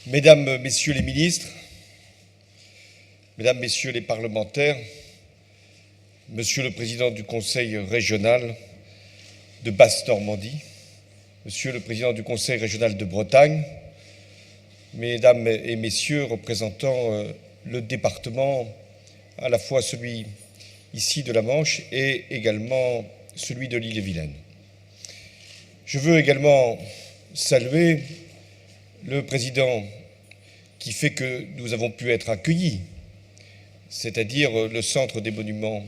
Mesdames, Messieurs les ministres, Mesdames, Messieurs les parlementaires, Monsieur le Président du Conseil régional de Basse-Normandie, Monsieur le Président du Conseil régional de Bretagne, Mesdames et Messieurs représentant le département, à la fois celui ici de la Manche et également celui de l'Ille-et-Vilaine. Je veux également saluer le président qui fait que nous avons pu être accueillis, c'est-à-dire le Centre des monuments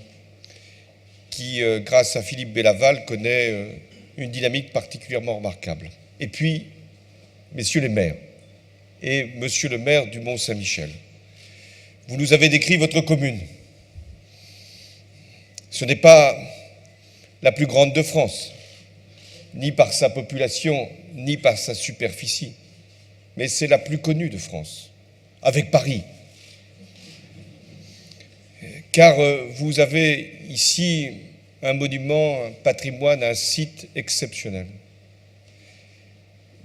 qui, grâce à Philippe Bellaval, connaît une dynamique particulièrement remarquable. Et puis, messieurs les maires et monsieur le maire du Mont-Saint-Michel, vous nous avez décrit votre commune. Ce n'est pas la plus grande de France, ni par sa population, ni par sa superficie, mais c'est la plus connue de France, avec Paris. Car vous avez ici un monument, un patrimoine, un site exceptionnel.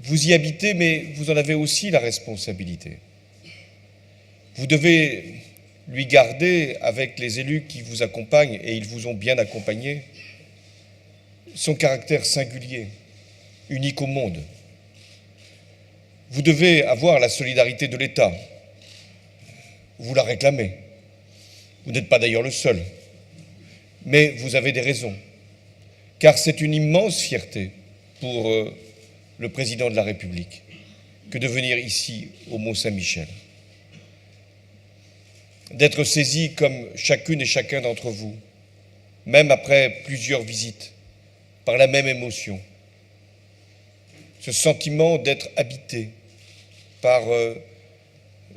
Vous y habitez, mais vous en avez aussi la responsabilité. Vous devez lui garder, avec les élus qui vous accompagnent, et ils vous ont bien accompagné, son caractère singulier, unique au monde. Vous devez avoir la solidarité de l'État. Vous la réclamez. Vous n'êtes pas d'ailleurs le seul. Mais vous avez des raisons. Car c'est une immense fierté pour le président de la République que de venir ici au Mont-Saint-Michel. D'être saisi comme chacune et chacun d'entre vous, même après plusieurs visites, par la même émotion. Ce sentiment d'être habité par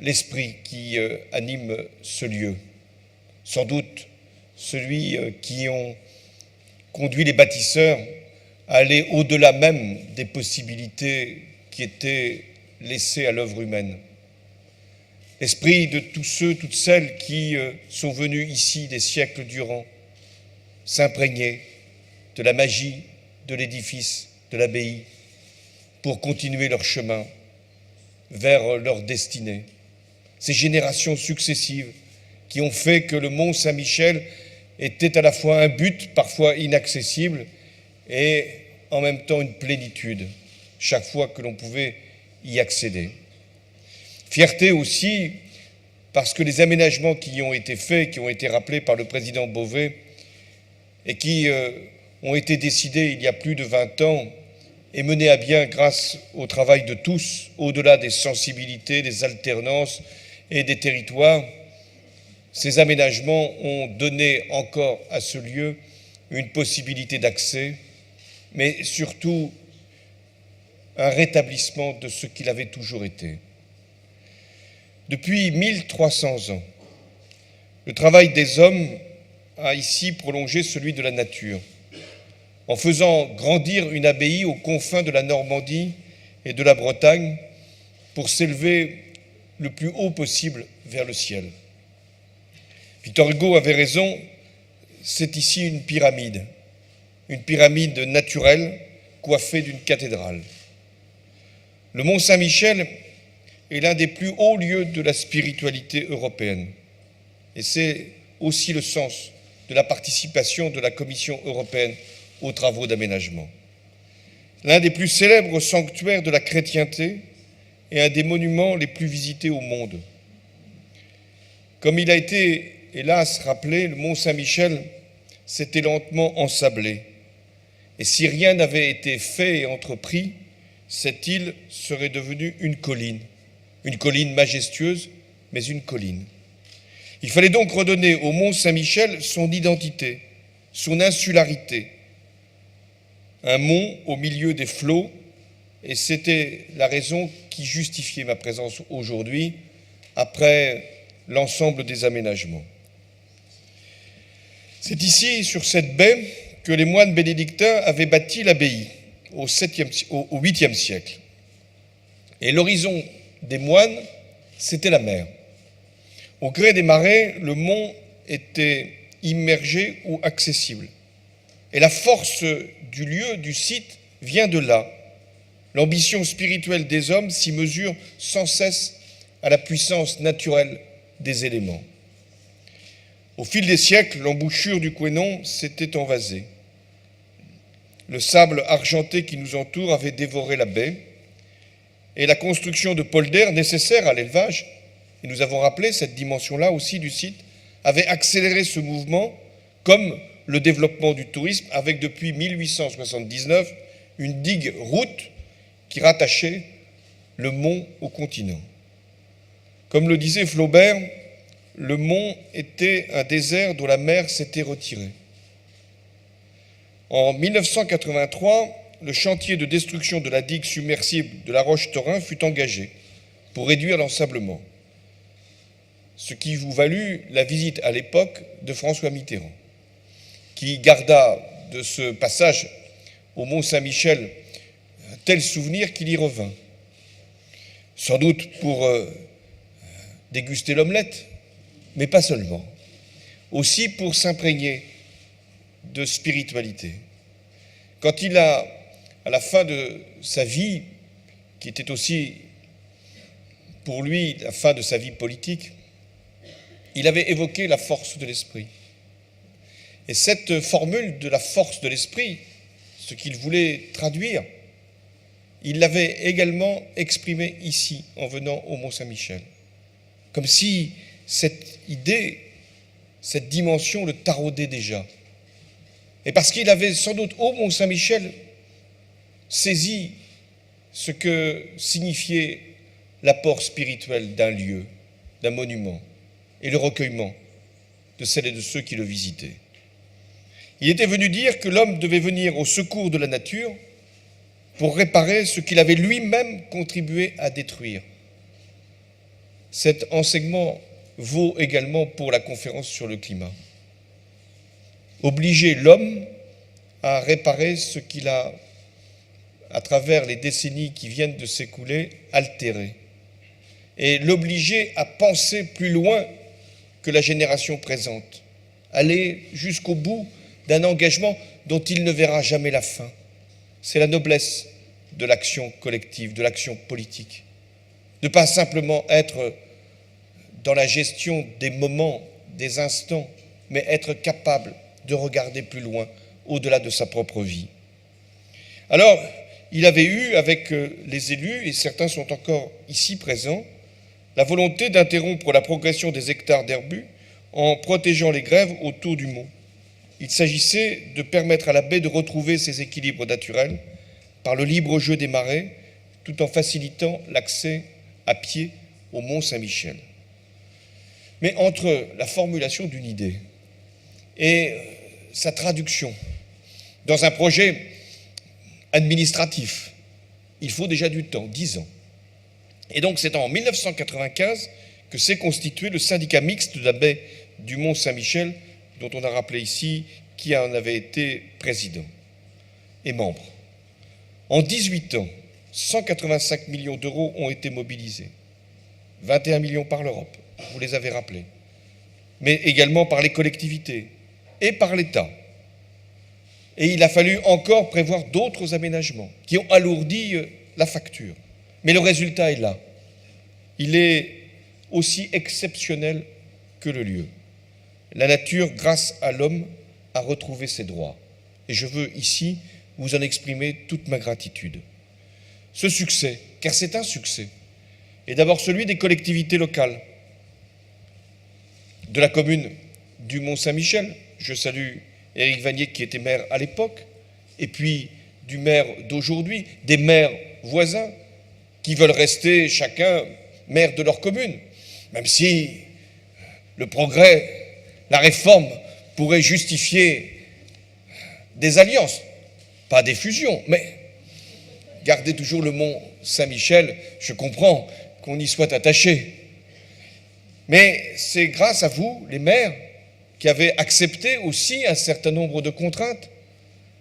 l'esprit qui anime ce lieu. Sans doute celui qui ont conduit les bâtisseurs à aller au-delà même des possibilités qui étaient laissées à l'œuvre humaine. L'esprit de tous ceux, toutes celles qui sont venus ici des siècles durant, s'imprégner de la magie de l'édifice, de l'abbaye, pour continuer leur chemin vers leur destinée. Ces générations successives qui ont fait que le Mont-Saint-Michel était à la fois un but parfois inaccessible et en même temps une plénitude, chaque fois que l'on pouvait y accéder. Fierté aussi parce que les aménagements qui y ont été faits, qui ont été rappelés par le président Beauvais et qui ont été décidés il y a plus de 20 ans et menés à bien grâce au travail de tous, au-delà des sensibilités, des alternances et des territoires, ces aménagements ont donné encore à ce lieu une possibilité d'accès, mais surtout un rétablissement de ce qu'il avait toujours été. Depuis 1300 ans, le travail des hommes a ici prolongé celui de la nature, en faisant grandir une abbaye aux confins de la Normandie et de la Bretagne pour s'élever le plus haut possible vers le ciel. Victor Hugo avait raison, c'est ici une pyramide naturelle coiffée d'une cathédrale. Le Mont-Saint-Michel est l'un des plus hauts lieux de la spiritualité européenne. Et c'est aussi le sens de la participation de la Commission européenne aux travaux d'aménagement. L'un des plus célèbres sanctuaires de la chrétienté et un des monuments les plus visités au monde. Comme il a été, hélas, rappelé, le Mont-Saint-Michel s'était lentement ensablé. Et si rien n'avait été fait et entrepris, cette île serait devenue une colline majestueuse, mais une colline. Il fallait donc redonner au Mont-Saint-Michel son identité, son insularité. Un mont au milieu des flots, et c'était la raison qui justifiait ma présence aujourd'hui, après l'ensemble des aménagements. C'est ici, sur cette baie, que les moines bénédictins avaient bâti l'abbaye au 8e siècle. Et l'horizon des moines, c'était la mer. Au gré des marées, le mont était immergé ou accessible. Et la force du lieu, du site, vient de là. L'ambition spirituelle des hommes s'y mesure sans cesse à la puissance naturelle des éléments. Au fil des siècles, l'embouchure du Couesnon s'était envasée. Le sable argenté qui nous entoure avait dévoré la baie, et la construction de polders nécessaires à l'élevage, et nous avons rappelé cette dimension-là aussi du site, avait accéléré ce mouvement, comme le développement du tourisme, avec depuis 1879 une digue-route qui rattachait le mont au continent. Comme le disait Flaubert, le mont était un désert dont la mer s'était retirée. En 1983, le chantier de destruction de la digue submersible de la Roche-Taurin fut engagé pour réduire l'ensablement, ce qui vous valut la visite à l'époque de François Mitterrand, qui garda de ce passage au Mont-Saint-Michel un tel souvenir qu'il y revint, sans doute pour déguster l'omelette, mais pas seulement, aussi pour s'imprégner de spiritualité. Quand il a, à la fin de sa vie, qui était aussi pour lui la fin de sa vie politique, il avait évoqué la force de l'esprit. Et cette formule de la force de l'esprit, ce qu'il voulait traduire, il l'avait également exprimé ici, en venant au Mont-Saint-Michel. Comme si cette idée, cette dimension le taraudait déjà. Et parce qu'il avait sans doute au Mont-Saint-Michel saisi ce que signifiait l'apport spirituel d'un lieu, d'un monument, et le recueillement de celles et de ceux qui le visitaient. Il était venu dire que l'homme devait venir au secours de la nature pour réparer ce qu'il avait lui-même contribué à détruire. Cet enseignement vaut également pour la conférence sur le climat. Obliger l'homme à réparer ce qu'il a, à travers les décennies qui viennent de s'écouler, altéré. Et l'obliger à penser plus loin que la génération présente, aller jusqu'au bout d'un engagement dont il ne verra jamais la fin. C'est la noblesse de l'action collective, de l'action politique. De ne pas simplement être dans la gestion des moments, des instants, mais être capable de regarder plus loin, au-delà de sa propre vie. Alors, il avait eu avec les élus, et certains sont encore ici présents, la volonté d'interrompre la progression des hectares d'herbus en protégeant les grèves autour du mont. Il s'agissait de permettre à la baie de retrouver ses équilibres naturels par le libre jeu des marées, tout en facilitant l'accès à pied au Mont-Saint-Michel. Mais entre la formulation d'une idée et sa traduction dans un projet administratif, il faut déjà du temps, 10 ans. Et donc c'est en 1995 que s'est constitué le syndicat mixte de la baie du Mont-Saint-Michel, dont on a rappelé ici qui en avait été président et membre. En 18 ans, 185 millions d'euros ont été mobilisés, 21 millions par l'Europe, vous les avez rappelés, mais également par les collectivités et par l'État. Et il a fallu encore prévoir d'autres aménagements qui ont alourdi la facture. Mais le résultat est là. Il est aussi exceptionnel que le lieu. La nature, grâce à l'homme, a retrouvé ses droits. Et je veux ici vous en exprimer toute ma gratitude. Ce succès, car c'est un succès, est d'abord celui des collectivités locales, de la commune du Mont-Saint-Michel. Je salue Éric Vanier qui était maire à l'époque, et puis du maire d'aujourd'hui, des maires voisins qui veulent rester chacun maire de leur commune, même si le progrès, la réforme pourrait justifier des alliances, pas des fusions, mais garder toujours le Mont-Saint-Michel, je comprends qu'on y soit attaché. Mais c'est grâce à vous, les maires, qui avez accepté aussi un certain nombre de contraintes.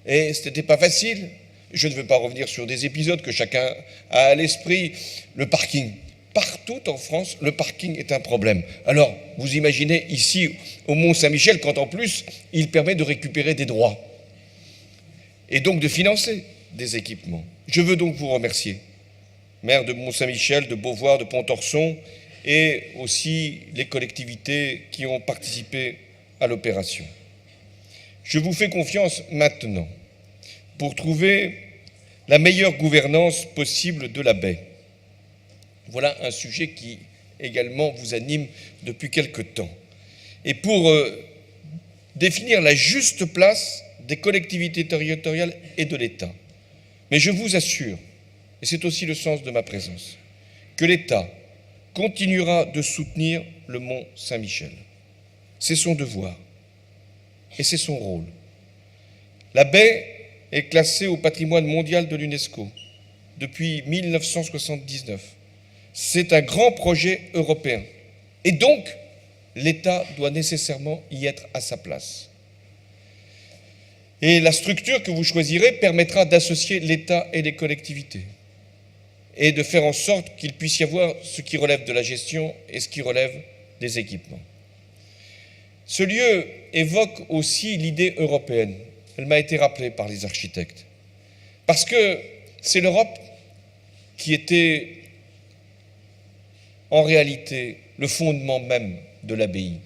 Et ce n'était pas facile. Je ne veux pas revenir sur des épisodes que chacun a à l'esprit. Le parking. Partout en France, le parking est un problème. Alors, vous imaginez ici, au Mont-Saint-Michel, quand en plus, il permet de récupérer des droits. Et donc de financer des équipements. Je veux donc vous remercier, maire de Mont-Saint-Michel, de Beauvoir, de Pontorson, et aussi les collectivités qui ont participé à l'opération. Je vous fais confiance maintenant pour trouver la meilleure gouvernance possible de la baie. Voilà un sujet qui également vous anime depuis quelque temps. Et pour définir la juste place des collectivités territoriales et de l'État. Mais je vous assure, et c'est aussi le sens de ma présence, que l'État continuera de soutenir le Mont Saint-Michel. C'est son devoir et c'est son rôle. La baie est classée au patrimoine mondial de l'UNESCO depuis 1979. C'est un grand projet européen et donc l'État doit nécessairement y être à sa place. Et la structure que vous choisirez permettra d'associer l'État et les collectivités et de faire en sorte qu'il puisse y avoir ce qui relève de la gestion et ce qui relève des équipements. Ce lieu évoque aussi l'idée européenne. Elle m'a été rappelée par les architectes. Parce que c'est l'Europe qui était en réalité le fondement même de l'abbaye.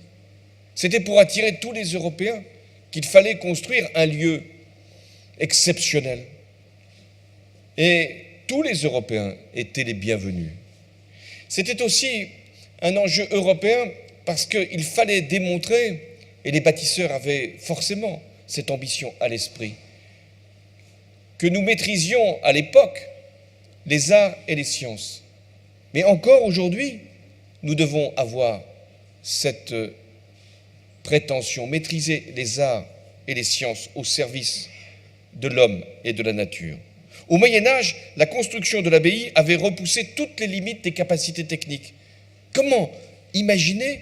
C'était pour attirer tous les Européens qu'il fallait construire un lieu exceptionnel. Et tous les Européens étaient les bienvenus. C'était aussi un enjeu européen parce qu'il fallait démontrer, et les bâtisseurs avaient forcément cette ambition à l'esprit, que nous maîtrisions à l'époque les arts et les sciences. Mais encore aujourd'hui, nous devons avoir cette prétention, maîtriser les arts et les sciences au service de l'homme et de la nature. Au Moyen-Âge, la construction de l'abbaye avait repoussé toutes les limites des capacités techniques. Comment imaginer,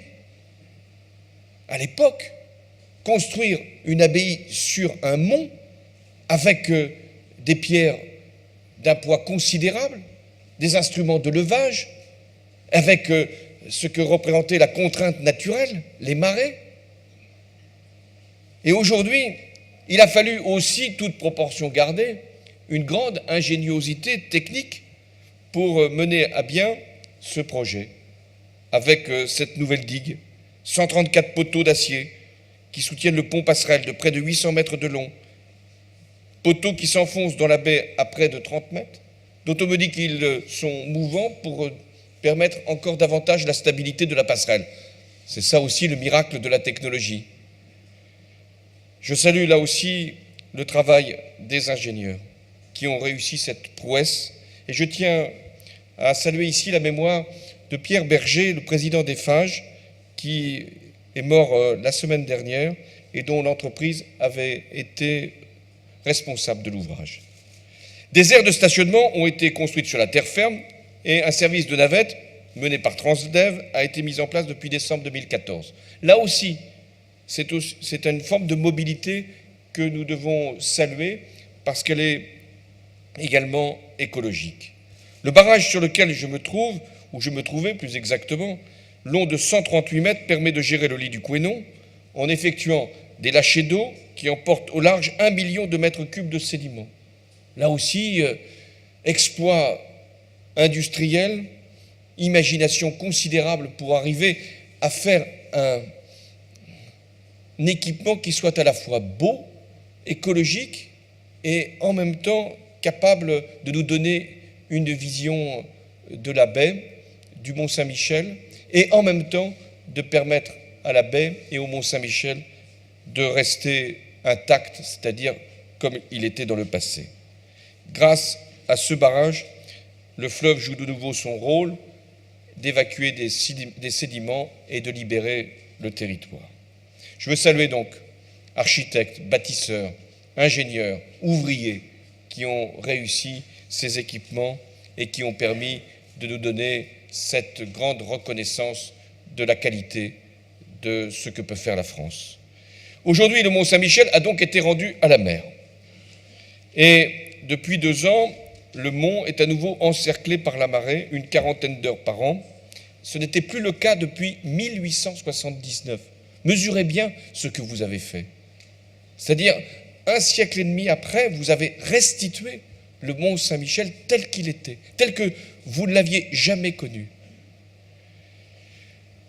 à l'époque, construire une abbaye sur un mont avec des pierres d'un poids considérable, des instruments de levage, avec ce que représentait la contrainte naturelle, les marées. Et aujourd'hui, il a fallu aussi, toute proportion gardée, une grande ingéniosité technique pour mener à bien ce projet, avec cette nouvelle digue, 134 poteaux d'acier qui soutiennent le pont passerelle de près de 800 mètres de long, poteaux qui s'enfoncent dans la baie à près de 30 mètres, dont on me dit qu'ils sont mouvants pour permettre encore davantage la stabilité de la passerelle. C'est ça aussi le miracle de la technologie. Je salue là aussi le travail des ingénieurs qui ont réussi cette prouesse et je tiens à saluer ici la mémoire de Pierre Berger, le président d'Eiffage, qui est mort la semaine dernière et dont l'entreprise avait été responsable de l'ouvrage. Des aires de stationnement ont été construites sur la terre ferme et un service de navette mené par Transdev a été mis en place depuis décembre 2014. Là aussi, c'est une forme de mobilité que nous devons saluer parce qu'elle est également écologique. Le barrage sur lequel je me trouve, ou je me trouvais plus exactement, long de 138 mètres, permet de gérer le lit du Couesnon en effectuant des lâchers d'eau qui emportent au large 1 million de mètres cubes de sédiments. Là aussi, exploit industriel, imagination considérable pour arriver à faire un équipement qui soit à la fois beau, écologique et en même temps capable de nous donner une vision de la baie, du Mont Saint-Michel et en même temps de permettre à la baie et au Mont Saint-Michel de rester intact, c'est-à-dire comme il était dans le passé. Grâce à ce barrage, le fleuve joue de nouveau son rôle d'évacuer des sédiments et de libérer le territoire. Je veux saluer donc architectes, bâtisseurs, ingénieurs, ouvriers qui ont réussi ces équipements et qui ont permis de nous donner cette grande reconnaissance de la qualité de ce que peut faire la France. Aujourd'hui, le Mont Saint-Michel a donc été rendu à la mer. Et depuis 2 ans, le mont est à nouveau encerclé par la marée, une quarantaine d'heures par an. Ce n'était plus le cas depuis 1879. Mesurez bien ce que vous avez fait. C'est-à-dire, 1 siècle et demi après, vous avez restitué le mont Saint-Michel tel qu'il était, tel que vous ne l'aviez jamais connu.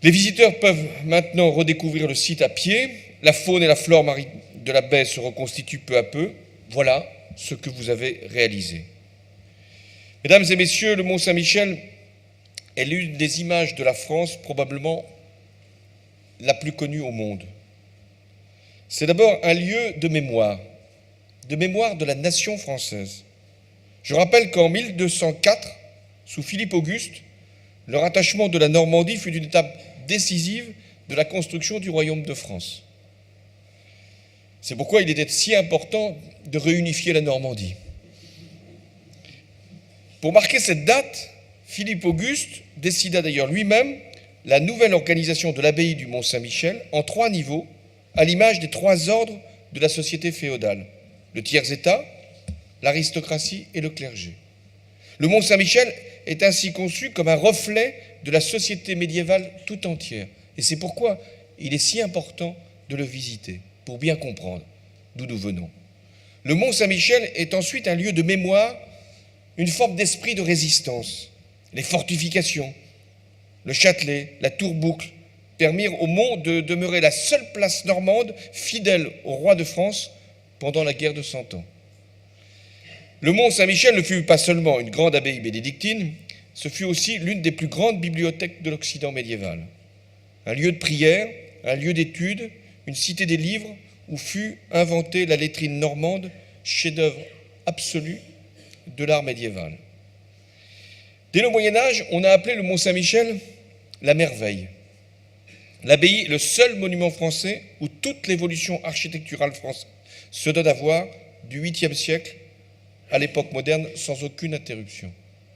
Les visiteurs peuvent maintenant redécouvrir le site à pied. La faune et la flore marine de la baie se reconstituent peu à peu. Voilà ce que vous avez réalisé. Mesdames et messieurs, le mont Saint-Michel est l'une des images de la France probablement la plus connue au monde. C'est d'abord un lieu de mémoire de la nation française. Je rappelle qu'en 1204, sous Philippe Auguste, le rattachement de la Normandie fut une étape décisive de la construction du royaume de France. C'est pourquoi il était si important de réunifier la Normandie. Pour marquer cette date, Philippe Auguste décida d'ailleurs lui-même la nouvelle organisation de l'abbaye du Mont-Saint-Michel en 3 niveaux, à l'image des 3 ordres de la société féodale, le tiers-état, l'aristocratie et le clergé. Le Mont-Saint-Michel est ainsi conçu comme un reflet de la société médiévale tout entière. Et c'est pourquoi il est si important de le visiter, pour bien comprendre d'où nous venons. Le Mont-Saint-Michel est ensuite un lieu de mémoire, une forme d'esprit de résistance. Les fortifications, le Châtelet, la Tour-Boucle permirent au Mont de demeurer la seule place normande fidèle au roi de France pendant la guerre de Cent Ans. Le Mont Saint-Michel ne fut pas seulement une grande abbaye bénédictine, ce fut aussi l'une des plus grandes bibliothèques de l'Occident médiéval. Un lieu de prière, un lieu d'étude, une cité des livres où fut inventée la lettrine normande, chef-d'œuvre absolu de l'art médiéval. Dès le Moyen-Âge, on a appelé le Mont Saint-Michel la merveille. L'abbaye est le seul monument français où toute l'évolution architecturale française se donne à voir du 8e siècle à l'époque moderne sans aucune interruption.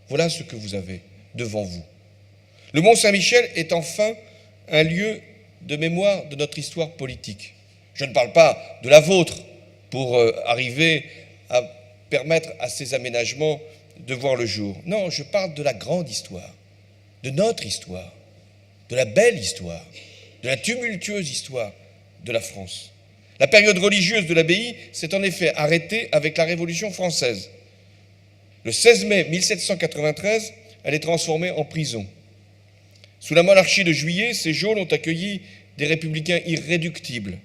Voilà ce que vous avez devant vous. Le Mont Saint-Michel est enfin un lieu de mémoire de notre histoire politique. Je ne parle pas de la vôtre pour arriver à permettre à ces aménagements de voir le jour. Non, je parle de la grande histoire, de notre histoire, de la belle histoire, de la tumultueuse histoire de la France. La période religieuse de l'abbaye s'est en effet arrêtée avec la Révolution française. Le 16 mai 1793, elle est transformée en prison. Sous la monarchie de Juillet, ces geôles ont accueilli des républicains irréductibles,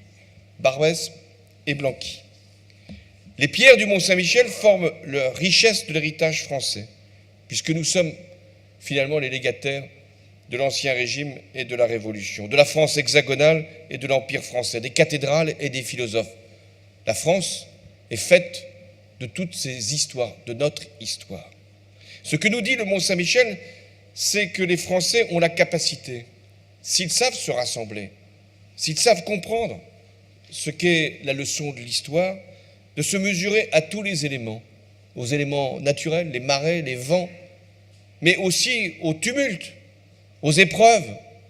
Barbès et Blanqui. Les pierres du Mont Saint-Michel forment la richesse de l'héritage français, puisque nous sommes finalement les légataires de l'Ancien Régime et de la Révolution, de la France hexagonale et de l'Empire français, des cathédrales et des philosophes. La France est faite de toutes ces histoires, de notre histoire. Ce que nous dit le Mont Saint-Michel, c'est que les Français ont la capacité, s'ils savent se rassembler, s'ils savent comprendre ce qu'est la leçon de l'histoire, de se mesurer à tous les éléments, aux éléments naturels, les marais, les vents, mais aussi au tumulte, aux épreuves,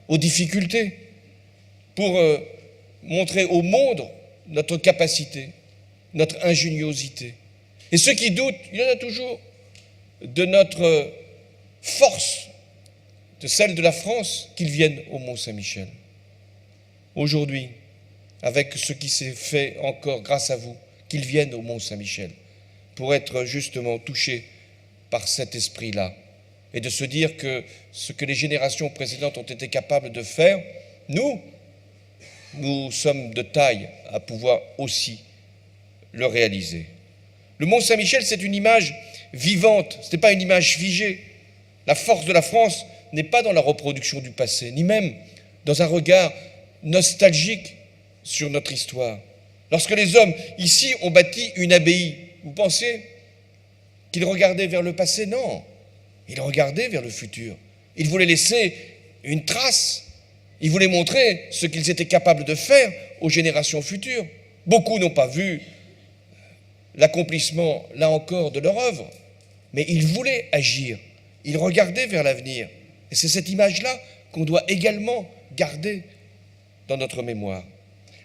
aux difficultés, pour montrer au monde notre capacité, notre ingéniosité. Et ceux qui doutent, il y en a toujours, de notre force, de celle de la France, qu'ils viennent au Mont Saint-Michel. Aujourd'hui, avec ce qui s'est fait encore grâce à vous, qu'ils viennent au Mont Saint-Michel, pour être justement touchés par cet esprit-là, et de se dire que ce que les générations précédentes ont été capables de faire, nous sommes de taille à pouvoir aussi le réaliser. Le Mont Saint-Michel, c'est une image vivante, ce n'est pas une image figée. La force de la France n'est pas dans la reproduction du passé, ni même dans un regard nostalgique sur notre histoire. Lorsque les hommes ici ont bâti une abbaye, vous pensez qu'ils regardaient vers le passé? Non. Ils regardaient vers le futur. Ils voulaient laisser une trace. Ils voulaient montrer ce qu'ils étaient capables de faire aux générations futures. Beaucoup n'ont pas vu l'accomplissement, là encore, de leur œuvre, mais ils voulaient agir. Ils regardaient vers l'avenir. Et c'est cette image-là qu'on doit également garder dans notre mémoire.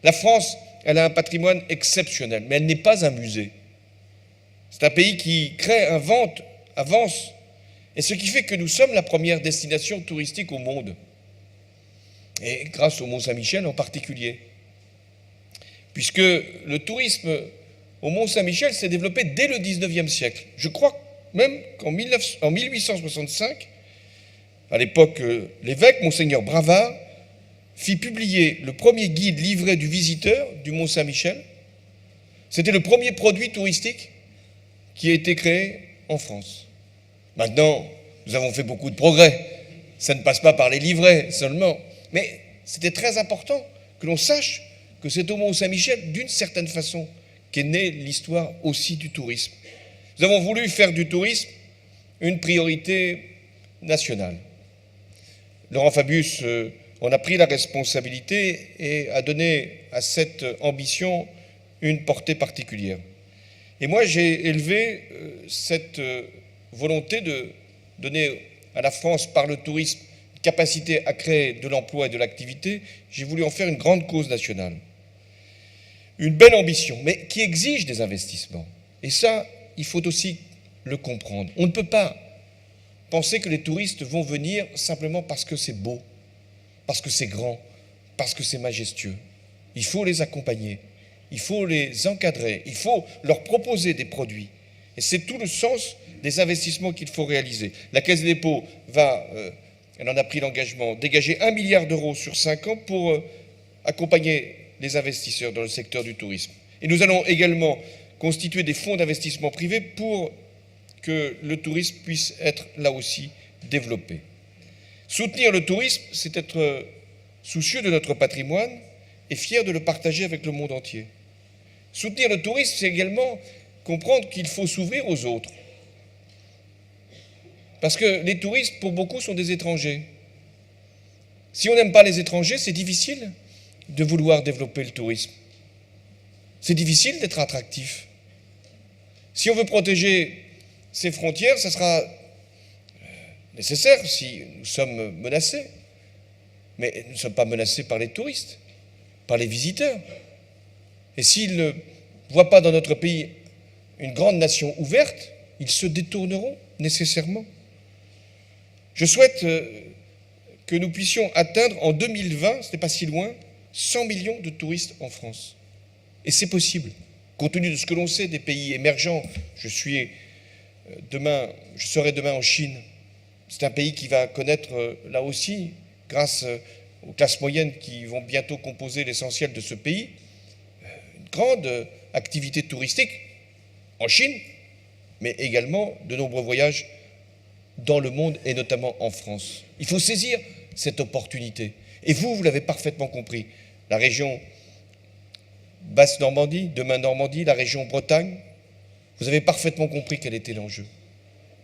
La France, elle a un patrimoine exceptionnel, mais elle n'est pas un musée. C'est un pays qui crée, invente, avance, et ce qui fait que nous sommes la première destination touristique au monde, et grâce au Mont Saint-Michel en particulier, puisque le tourisme au Mont-Saint-Michel s'est développée dès le XIXe siècle. Je crois même qu'en 1865, à l'époque, l'évêque, Monseigneur Bravard, fit publier le premier guide livret du visiteur du Mont-Saint-Michel. C'était le premier produit touristique qui a été créé en France. Maintenant, nous avons fait beaucoup de progrès. Ça ne passe pas par les livrets seulement. Mais c'était très important que l'on sache que c'est au Mont-Saint-Michel, d'une certaine façon, qu'est née l'histoire aussi du tourisme. Nous avons voulu faire du tourisme une priorité nationale. Laurent Fabius en a pris la responsabilité et a donné à cette ambition une portée particulière. Et moi, j'ai élevé cette volonté de donner à la France, par le tourisme, une capacité à créer de l'emploi et de l'activité. J'ai voulu en faire une grande cause nationale. Une belle ambition, mais qui exige des investissements. Et ça, il faut aussi le comprendre. On ne peut pas penser que les touristes vont venir simplement parce que c'est beau, parce que c'est grand, parce que c'est majestueux. Il faut les accompagner, il faut les encadrer, il faut leur proposer des produits. Et c'est tout le sens des investissements qu'il faut réaliser. La Caisse des dépôts va, elle en a pris l'engagement, dégager 1 milliard d'euros sur 5 ans pour accompagner les investisseurs dans le secteur du tourisme. Et nous allons également constituer des fonds d'investissement privés pour que le tourisme puisse être là aussi développé. Soutenir le tourisme, c'est être soucieux de notre patrimoine et fier de le partager avec le monde entier. Soutenir le tourisme, c'est également comprendre qu'il faut s'ouvrir aux autres. Parce que les touristes, pour beaucoup, sont des étrangers. Si on n'aime pas les étrangers, c'est difficile de vouloir développer le tourisme. C'est difficile d'être attractif. Si on veut protéger ces frontières, ça sera nécessaire si nous sommes menacés. Mais nous ne sommes pas menacés par les touristes, par les visiteurs. Et s'ils ne voient pas dans notre pays une grande nation ouverte, ils se détourneront nécessairement. Je souhaite que nous puissions atteindre en 2020, ce n'est pas si loin, 100 millions de touristes en France. Et c'est possible, compte tenu de ce que l'on sait des pays émergents. Je serai demain en Chine. C'est un pays qui va connaître, là aussi, grâce aux classes moyennes qui vont bientôt composer l'essentiel de ce pays, une grande activité touristique en Chine, mais également de nombreux voyages dans le monde et notamment en France. Il faut saisir cette opportunité. Et vous l'avez parfaitement compris. La région Basse-Normandie, demain Normandie, la région Bretagne, vous avez parfaitement compris quel était l'enjeu.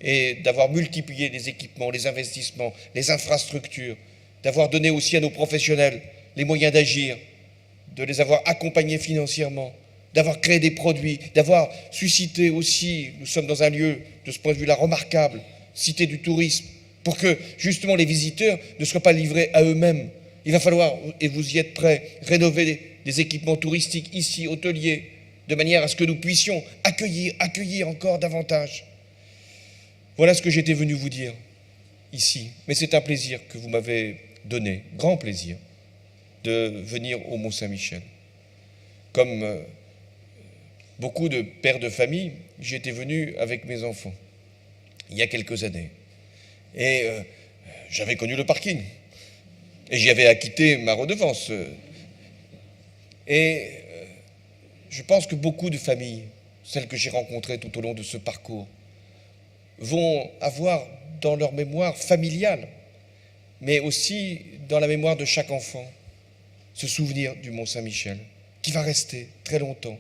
Et d'avoir multiplié les équipements, les investissements, les infrastructures, d'avoir donné aussi à nos professionnels les moyens d'agir, de les avoir accompagnés financièrement, d'avoir créé des produits, d'avoir suscité aussi, nous sommes dans un lieu de ce point de vue-là remarquable, cité du tourisme, pour que justement les visiteurs ne soient pas livrés à eux-mêmes. Il va falloir, et vous y êtes prêts, rénover des équipements touristiques ici, hôteliers, de manière à ce que nous puissions accueillir encore davantage. Voilà ce que j'étais venu vous dire ici. Mais c'est un plaisir que vous m'avez donné, grand plaisir, de venir au Mont-Saint-Michel. Comme beaucoup de pères de famille, j'y étais venu avec mes enfants, il y a quelques années. Et j'avais connu le parking. Et j'y avais acquitté ma redevance. Et je pense que beaucoup de familles, celles que j'ai rencontrées tout au long de ce parcours, vont avoir dans leur mémoire familiale, mais aussi dans la mémoire de chaque enfant, ce souvenir du Mont-Saint-Michel, qui va rester très longtemps.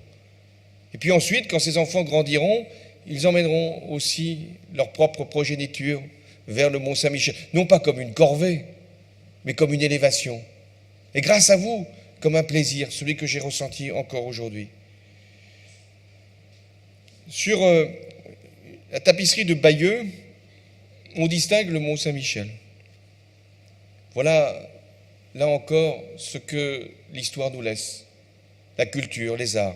Et puis ensuite, quand ces enfants grandiront, ils emmèneront aussi leur propre progéniture vers le Mont-Saint-Michel, non pas comme une corvée, mais comme une élévation. Et grâce à vous, comme un plaisir, celui que j'ai ressenti encore aujourd'hui. Sur la tapisserie de Bayeux, on distingue le Mont-Saint-Michel. Voilà, là encore, ce que l'histoire nous laisse, la culture, les arts.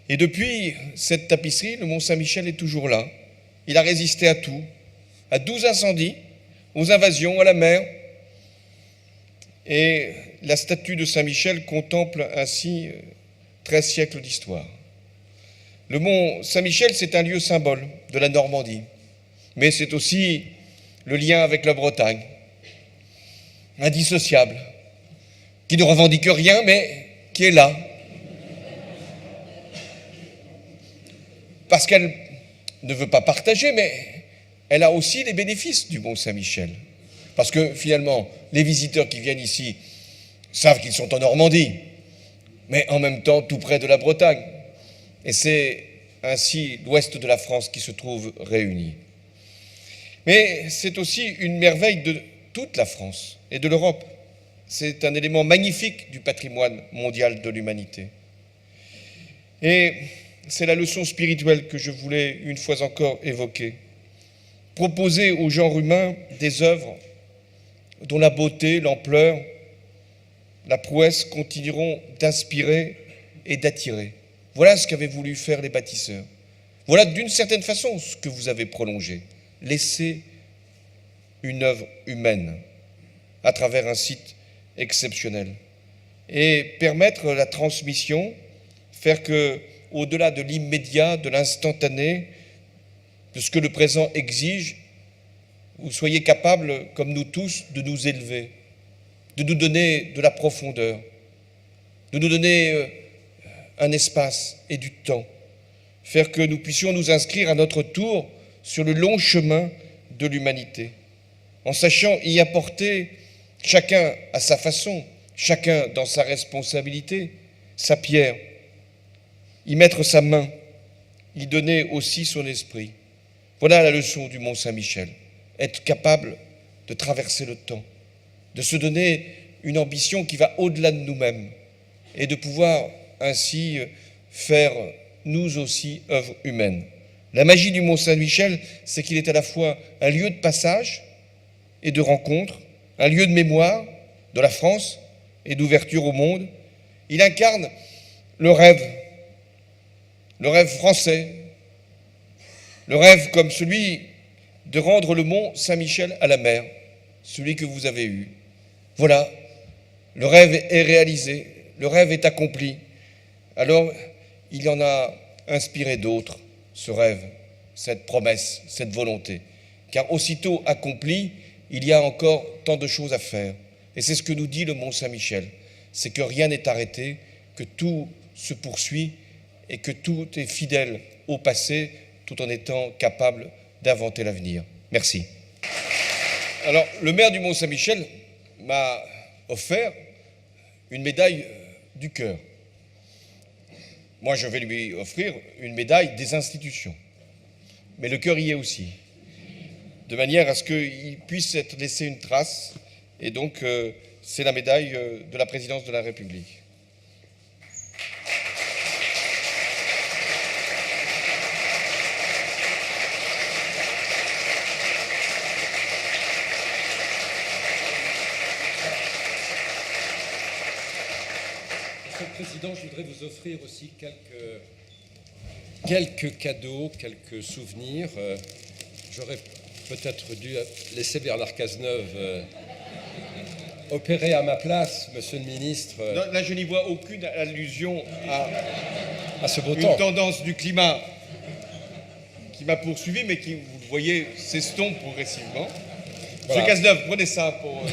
Et depuis cette tapisserie, le Mont-Saint-Michel est toujours là. Il a résisté à tout, à 12 incendies, aux invasions, à la mer. Et la statue de Saint-Michel contemple ainsi 13 siècles d'histoire. Le mont Saint-Michel, c'est un lieu symbole de la Normandie, mais c'est aussi le lien avec la Bretagne, indissociable, qui ne revendique rien, mais qui est là. Parce qu'elle ne veut pas partager, mais elle a aussi les bénéfices du mont Saint-Michel. Parce que finalement, les visiteurs qui viennent ici savent qu'ils sont en Normandie, mais en même temps tout près de la Bretagne. Et c'est ainsi l'ouest de la France qui se trouve réuni. Mais c'est aussi une merveille de toute la France et de l'Europe. C'est un élément magnifique du patrimoine mondial de l'humanité. Et c'est la leçon spirituelle que je voulais une fois encore évoquer. Proposer au genre humain des œuvres dont la beauté, l'ampleur, la prouesse continueront d'inspirer et d'attirer. Voilà ce qu'avaient voulu faire les bâtisseurs. Voilà d'une certaine façon ce que vous avez prolongé. Laisser une œuvre humaine à travers un site exceptionnel et permettre la transmission, faire que, au-delà de l'immédiat, de l'instantané, de ce que le présent exige, vous soyez capables, comme nous tous, de nous élever, de nous donner de la profondeur, de nous donner un espace et du temps, faire que nous puissions nous inscrire à notre tour sur le long chemin de l'humanité, en sachant y apporter chacun à sa façon, chacun dans sa responsabilité, sa pierre, y mettre sa main, y donner aussi son esprit. Voilà la leçon du mont Saint-Michel, être capable de traverser le temps, de se donner une ambition qui va au-delà de nous-mêmes et de pouvoir ainsi faire nous aussi œuvre humaine. La magie du mont Saint-Michel, c'est qu'il est à la fois un lieu de passage et de rencontre, un lieu de mémoire de la France et d'ouverture au monde. Il incarne le rêve français, le rêve comme celui de rendre le mont Saint-Michel à la mer, celui que vous avez eu. Voilà, le rêve est réalisé, le rêve est accompli. Alors, il en a inspiré d'autres, ce rêve, cette promesse, cette volonté. Car aussitôt accompli, il y a encore tant de choses à faire. Et c'est ce que nous dit le mont Saint-Michel, c'est que rien n'est arrêté, que tout se poursuit et que tout est fidèle au passé, tout en étant capable d'inventer l'avenir. Merci. Alors, le maire du mont Saint-Michel m'a offert une médaille du cœur. Moi, je vais lui offrir une médaille des institutions. Mais le cœur y est aussi, de manière à ce qu'il puisse être laissé une trace. Et donc, c'est la médaille de la présidence de la République. Monsieur le Président, je voudrais vous offrir aussi quelques cadeaux, quelques souvenirs. J'aurais peut-être dû laisser Bernard Cazeneuve opérer à ma place, Monsieur le Ministre. Non, là, je n'y vois aucune allusion à ce beau une temps. Tendance du climat qui m'a poursuivi, mais qui, vous le voyez, s'estompe progressivement. Voilà. Monsieur Cazeneuve, prenez ça pour...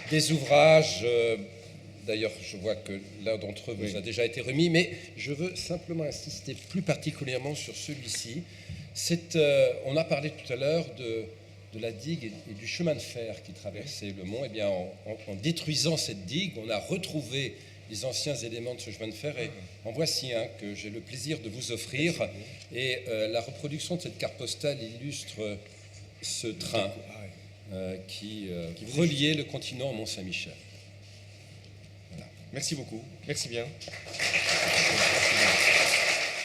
Des ouvrages, d'ailleurs je vois que l'un d'entre eux vous a déjà été remis, mais je veux simplement insister plus particulièrement sur celui-ci. On a parlé tout à l'heure de la digue et du chemin de fer qui traversait le mont. Eh bien, en détruisant cette digue, on a retrouvé les anciens éléments de ce chemin de fer, et en voici un que j'ai le plaisir de vous offrir. Et la reproduction de cette carte postale illustre ce train qui reliait le continent au Mont-Saint-Michel. Voilà. Merci beaucoup. Merci bien.